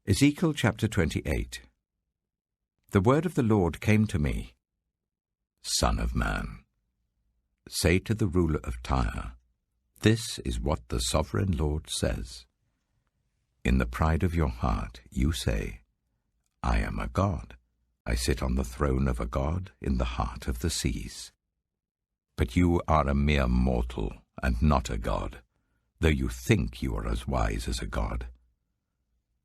Ezekiel chapter 28. The word of the Lord came to me, Son of man, say to the ruler of Tyre, this is what the sovereign Lord says. In the pride of your heart you say, I am a god. I sit on the throne of a god in the heart of the seas. But you are a mere mortal and not a god, though you think you are as wise as a god.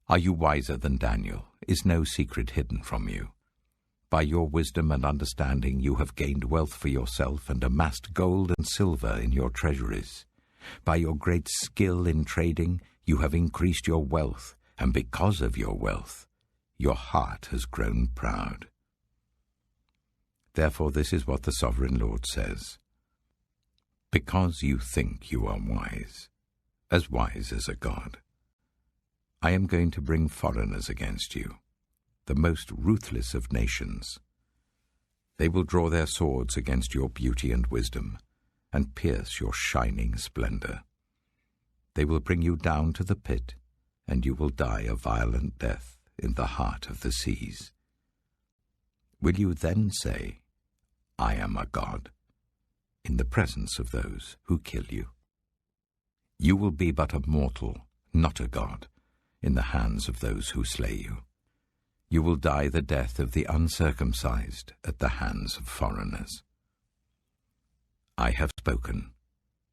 Are you wiser than Daniel? Is no secret hidden from you? By your wisdom and understanding you have gained wealth for yourself and amassed gold and silver in your treasuries. By your great skill in trading you have increased your wealth, and because of your wealth your heart has grown proud. Therefore this is what the sovereign Lord says. Because you think you are wise as a god, I am going to bring foreigners against you, the most ruthless of nations. They will draw their swords against your beauty and wisdom, and pierce your shining splendor. They will bring you down to the pit, and you will die a violent death in the heart of the seas. Will you then say, I am a god, in the presence of those who kill you? You will be but a mortal, not a god, in the hands of those who slay you. You will die the death of the uncircumcised at the hands of foreigners. I have spoken,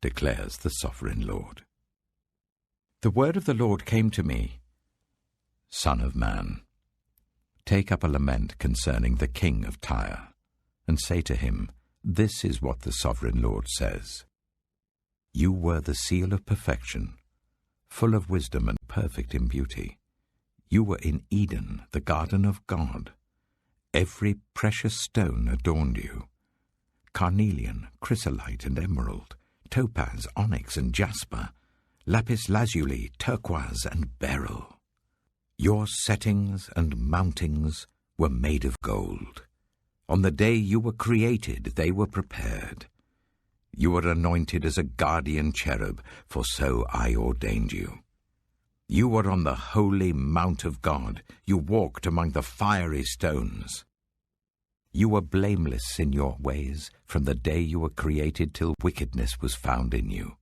declares the sovereign Lord. The word of the Lord came to me, Son of man, take up a lament concerning the king of Tyre, and say to him, this is what the sovereign Lord says. You were the seal of perfection, full of wisdom and perfect in beauty. You were in Eden, the garden of God. Every precious stone adorned you. Carnelian, chrysolite and emerald, topaz, onyx and jasper, lapis lazuli, turquoise and beryl. Your settings and mountings were made of gold. On the day you were created, they were prepared. You were anointed as a guardian cherub, for so I ordained you. You were on the holy mount of God. You walked among the fiery stones. You were blameless in your ways from the day you were created till wickedness was found in you.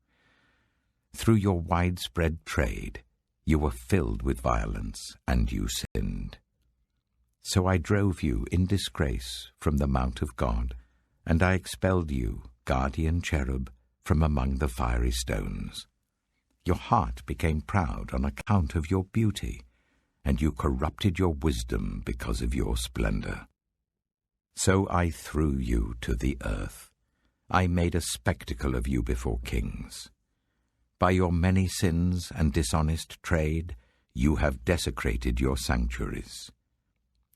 Through your widespread trade, you were filled with violence, and you sinned. So I drove you in disgrace from the mount of God, and I expelled you, guardian cherub, from among the fiery stones. Your heart became proud on account of your beauty, and you corrupted your wisdom because of your splendor. So I threw you to the earth. I made a spectacle of you before kings. By your many sins and dishonest trade, you have desecrated your sanctuaries.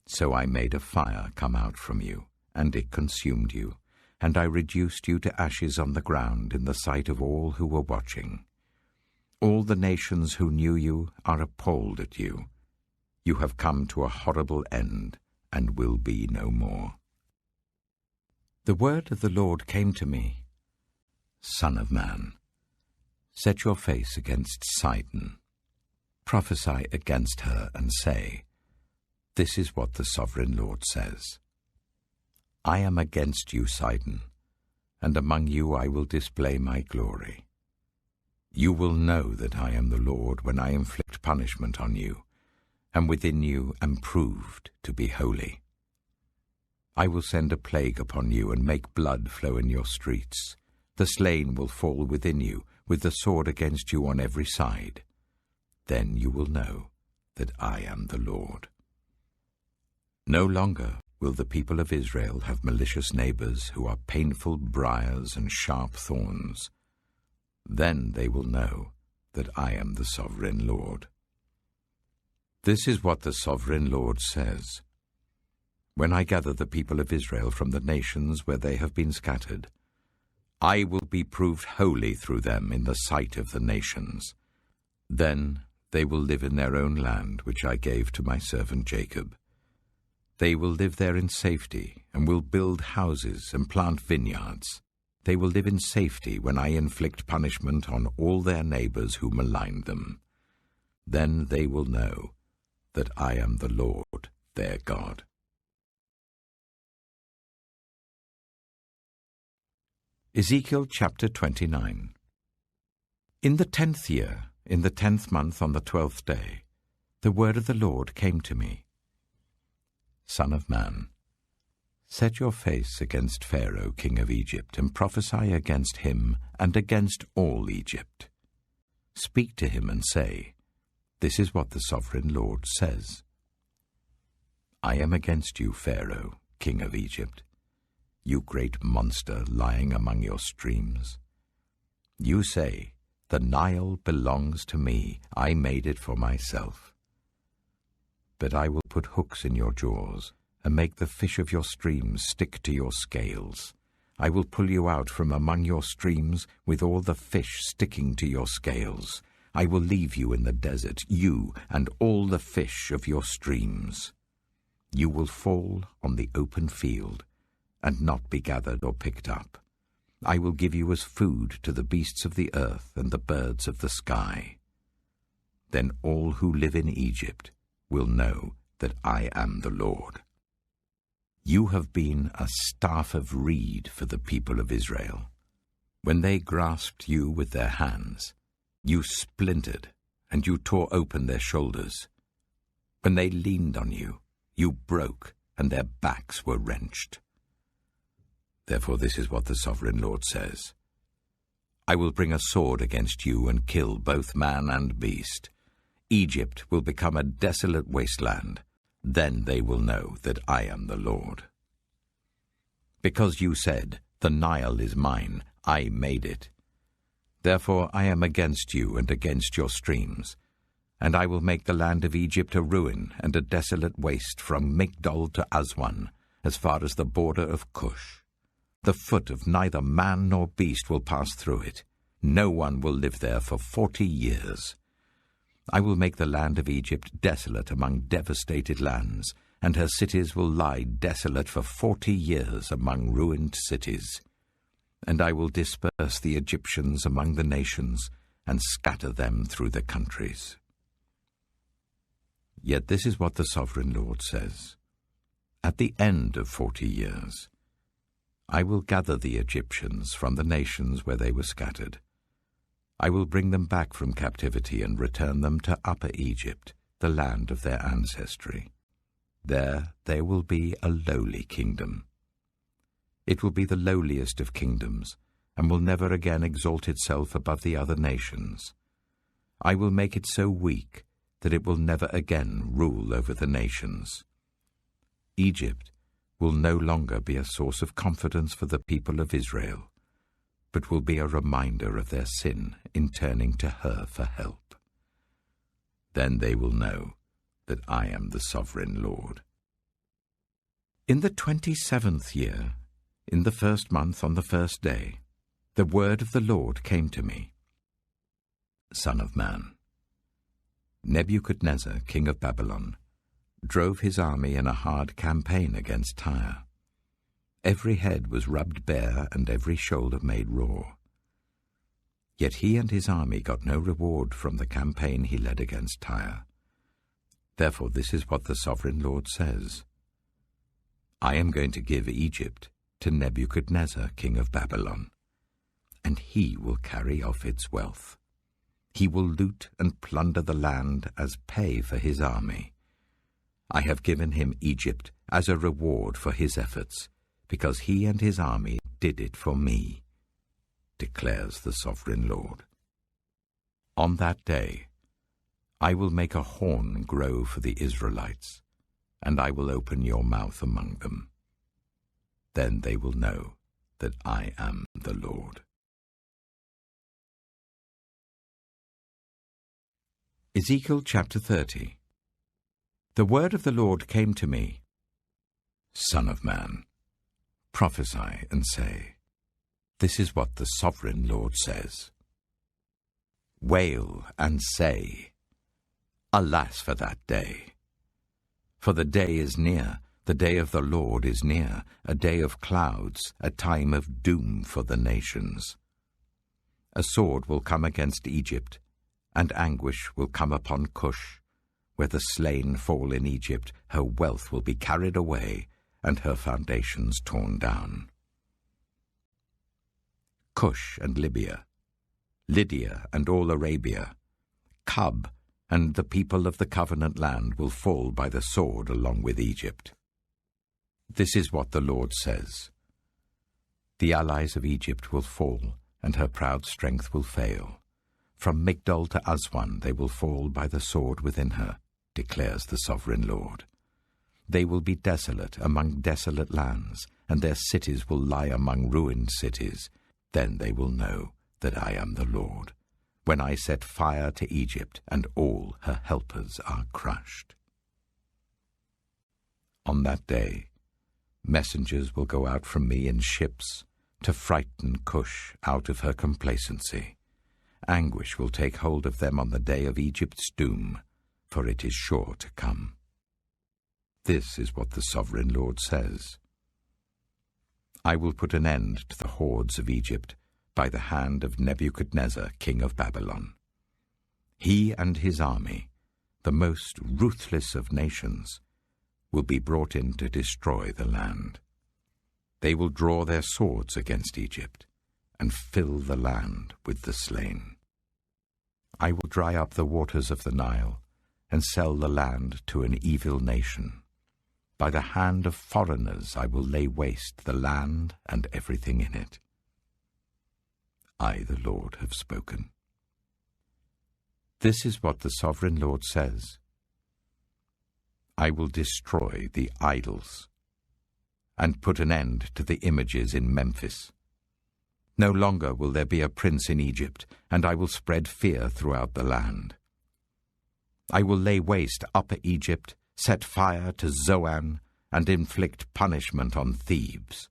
So I made a fire come out from you, and it consumed you, and I reduced you to ashes on the ground in the sight of all who were watching. All the nations who knew you are appalled at you. You have come to a horrible end, and will be no more. The word of the Lord came to me, Son of man, set your face against Sidon. Prophesy against her and say, this is what the sovereign Lord says. I am against you, Sidon, and among you I will display my glory. You will know that I am the Lord when I inflict punishment on you, and within you am proved to be holy. I will send a plague upon you and make blood flow in your streets. The slain will fall within you, with the sword against you on every side. Then you will know that I am the Lord. No longer will the people of Israel have malicious neighbors who are painful briars and sharp thorns. Then they will know that I am the sovereign Lord. This is what the sovereign Lord says. When I gather the people of Israel from the nations where they have been scattered, I will be proved holy through them in the sight of the nations. Then they will live in their own land, which I gave to my servant Jacob. They will live there in safety, and will build houses and plant vineyards. They will live in safety when I inflict punishment on all their neighbors who maligned them. Then they will know that I am the Lord their God. Ezekiel chapter 29. In the 10th year, in the 10th month on the 12th day, the word of the Lord came to me. Son of man, set your face against Pharaoh, king of Egypt, and prophesy against him and against all Egypt. Speak to him and say, This is what the sovereign Lord says. I am against you, Pharaoh, king of Egypt, you great monster lying among your streams. You say, The Nile belongs to me, I made it for myself. But I will put hooks in your jaws, and make the fish of your streams stick to your scales. I will pull you out from among your streams with all the fish sticking to your scales. I will leave you in the desert, you and all the fish of your streams. You will fall on the open field, and not be gathered or picked up. I will give you as food to the beasts of the earth and the birds of the sky. Then all who live in Egypt will know that I am the Lord. You have been a staff of reed for the people of Israel. When they grasped you with their hands, you splintered, and you tore open their shoulders. When they leaned on you, you broke, and their backs were wrenched. Therefore this is what the sovereign Lord says. I will bring a sword against you and kill both man and beast. Egypt will become a desolate wasteland. Then they will know that I am the Lord. Because you said, The Nile is mine, I made it. Therefore I am against you and against your streams, and I will make the land of Egypt a ruin and a desolate waste from Migdol to Aswan, as far as the border of Cush. The foot of neither man nor beast will pass through it. No one will live there for 40 years. I will make the land of Egypt desolate among devastated lands, and her cities will lie desolate for 40 years among ruined cities. And I will disperse the Egyptians among the nations, and scatter them through the countries. Yet this is what the sovereign Lord says. At the end of 40 years, I will gather the Egyptians from the nations where they were scattered. I will bring them back from captivity and return them to Upper Egypt, the land of their ancestry. There they will be a lowly kingdom. It will be the lowliest of kingdoms, and will never again exalt itself above the other nations. I will make it so weak that it will never again rule over the nations. Egypt will no longer be a source of confidence for the people of Israel, but will be a reminder of their sin in turning to her for help. Then they will know that I am the sovereign Lord. In the 27th year, in the 1st month on the 1st day, the word of the Lord came to me. Son of man, Nebuchadnezzar, king of Babylon, drove his army in a hard campaign against Tyre. Every head was rubbed bare and every shoulder made raw. Yet he and his army got no reward from the campaign he led against Tyre. Therefore this is what the sovereign Lord says. I am going to give Egypt to Nebuchadnezzar, king of Babylon, and he will carry off its wealth. He will loot and plunder the land as pay for his army. I have given him Egypt as a reward for his efforts, because he and his army did it for me, declares the sovereign Lord. On that day, I will make a horn grow for the Israelites, and I will open your mouth among them. Then they will know that I am the Lord. Ezekiel chapter 30. The word of the Lord came to me. Son of man, prophesy and say, This is what the sovereign Lord says. Wail and say, Alas for that day! For the day is near, the day of the Lord is near, a day of clouds, a time of doom for the nations. A sword will come against Egypt, and anguish will come upon Cush, where the slain fall in Egypt, her wealth will be carried away, and her foundations torn down. Cush and Libya, Lydia and all Arabia, Cub and the people of the covenant land will fall by the sword along with Egypt. This is what the Lord says. The allies of Egypt will fall, and her proud strength will fail. From Migdol to Aswan they will fall by the sword within her, declares the sovereign Lord. They will be desolate among desolate lands, and their cities will lie among ruined cities. Then they will know that I am the Lord, when I set fire to Egypt, and all her helpers are crushed. On that day, messengers will go out from me in ships to frighten Cush out of her complacency. Anguish will take hold of them on the day of Egypt's doom, for it is sure to come. This is what the sovereign Lord says. I will put an end to the hordes of Egypt by the hand of Nebuchadnezzar, king of Babylon. He and his army, the most ruthless of nations, will be brought in to destroy the land. They will draw their swords against Egypt and fill the land with the slain. I will dry up the waters of the Nile and sell the land to an evil nation. By the hand of foreigners I will lay waste the land and everything in it. I, the Lord, have spoken. This is what the sovereign Lord says. I will destroy the idols and put an end to the images in Memphis. No longer will there be a prince in Egypt, and I will spread fear throughout the land. I will lay waste Upper Egypt, set fire to Zoan, and inflict punishment on Thebes.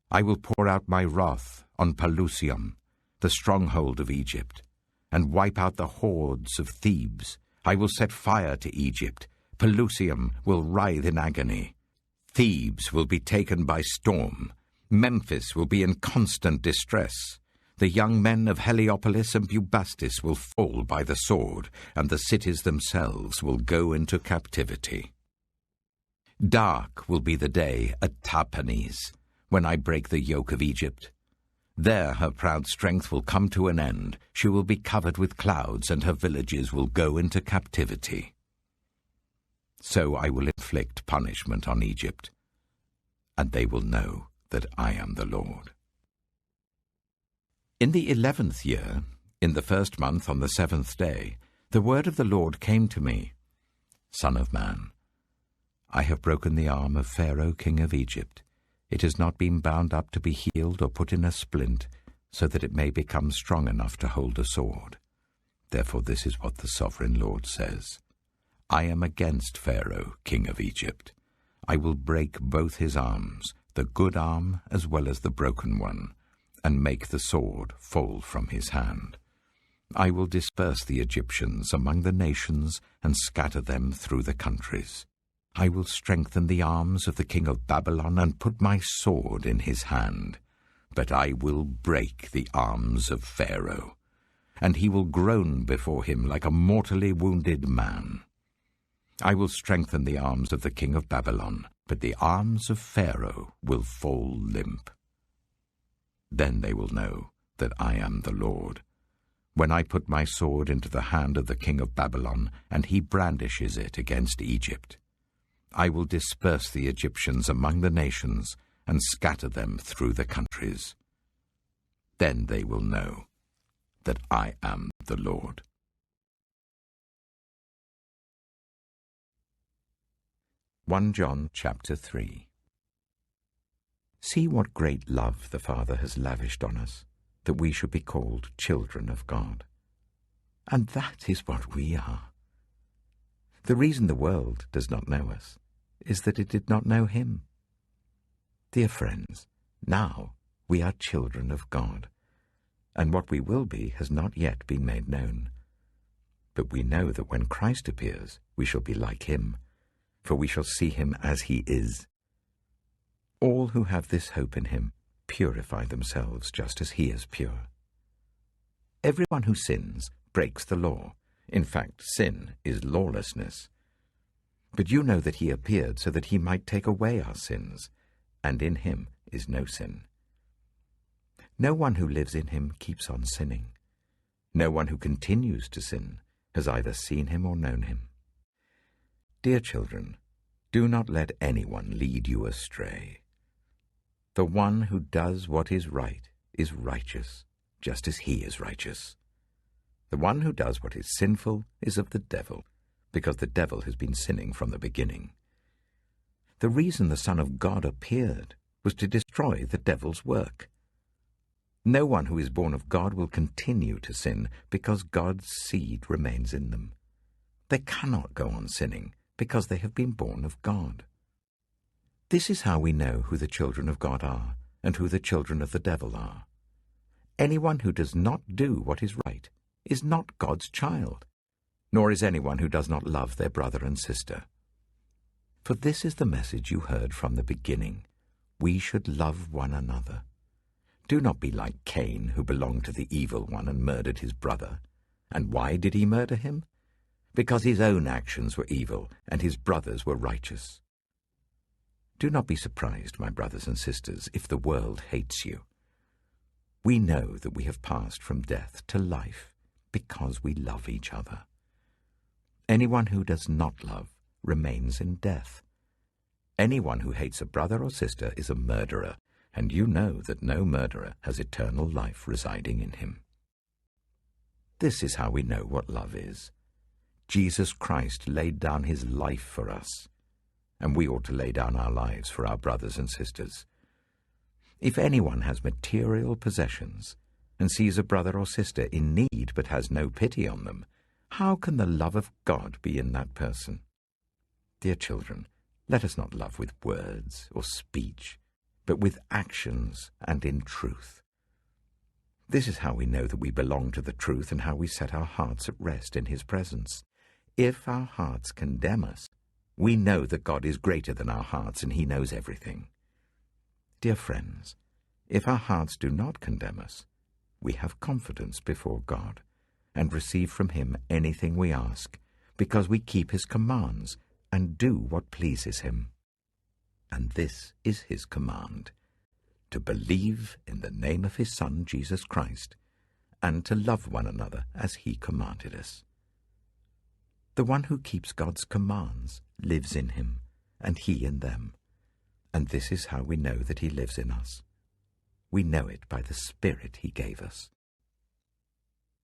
I will pour out my wrath on Pelusium, the stronghold of Egypt, and wipe out the hordes of Thebes. I will set fire to Egypt. Pelusium will writhe in agony. Thebes will be taken by storm. Memphis will be in constant distress. The young men of Heliopolis and Bubastis will fall by the sword, and the cities themselves will go into captivity. Dark will be the day at Tahpanhes, when I break the yoke of Egypt. There her proud strength will come to an end. She will be covered with clouds, and her villages will go into captivity. So I will inflict punishment on Egypt, and they will know that I am the Lord. In the 11th year, in the 1st month on the 7th day, the word of the Lord came to me. Son of man, I have broken the arm of Pharaoh, king of Egypt. It has not been bound up to be healed or put in a splint, so that it may become strong enough to hold a sword. Therefore this is what the sovereign Lord says. I am against Pharaoh, king of Egypt. I will break both his arms, the good arm as well as the broken one, and make the sword fall from his hand. I will disperse the Egyptians among the nations and scatter them through the countries. I will strengthen the arms of the king of Babylon and put my sword in his hand. But I will break the arms of Pharaoh, and he will groan before him like a mortally wounded man. I will strengthen the arms of the king of Babylon, but the arms of Pharaoh will fall limp. Then they will know that I am the Lord, when I put my sword into the hand of the king of Babylon, and he brandishes it against Egypt. I will disperse the Egyptians among the nations and scatter them through the countries. Then they will know that I am the Lord. John chapter 3. See what great love the Father has lavished on us, that we should be called children of God. And that is what we are. The reason the world does not know us is that it did not know him. Dear friends, now we are children of God, and what we will be has not yet been made known. But we know that when Christ appears, we shall be like him, for we shall see him as he is. All who have this hope in him purify themselves just as he is pure. Everyone who sins breaks the law, In fact, sin is lawlessness. But you know that he appeared so that he might take away our sins, and in him is no sin. No one who lives in him keeps on sinning. No one who continues to sin has either seen him or known him. Dear children, do not let anyone lead you astray. The one who does what is right is righteous, just as he is righteous. The one who does what is sinful is of the devil, because the devil has been sinning from the beginning. The reason the Son of God appeared was to destroy the devil's work. No one who is born of God will continue to sin because God's seed remains in them. They cannot go on sinning because they have been born of God. This is how we know who the children of God are and who the children of the devil are. Anyone who does not do what is right is not God's child, nor is anyone who does not love their brother and sister. For this is the message you heard from the beginning. We should love one another. Do not be like Cain, who belonged to the evil one and murdered his brother. And why did he murder him? Because his own actions were evil and his brothers were righteous. Do not be surprised, my brothers and sisters, if the world hates you. We know that we have passed from death to life because we love each other. Anyone who does not love remains in death. Anyone who hates a brother or sister is a murderer, and you know that no murderer has eternal life residing in him. This is how we know what love is. Jesus Christ laid down his life for us, and we ought to lay down our lives for our brothers and sisters. If anyone has material possessions and sees a brother or sister in need but has no pity on them, how can the love of God be in that person? Dear children, let us not love with words or speech, but with actions and in truth. This is how we know that we belong to the truth and how we set our hearts at rest in his presence. If our hearts condemn us, we know that God is greater than our hearts and he knows everything. Dear friends, if our hearts do not condemn us, we have confidence before God and receive from him anything we ask, because we keep his commands and do what pleases him. And this is his command, to believe in the name of his Son, Jesus Christ, and to love one another as he commanded us. The one who keeps God's commands lives in him, and he in them. And this is how we know that he lives in us. We know it by the Spirit he gave us.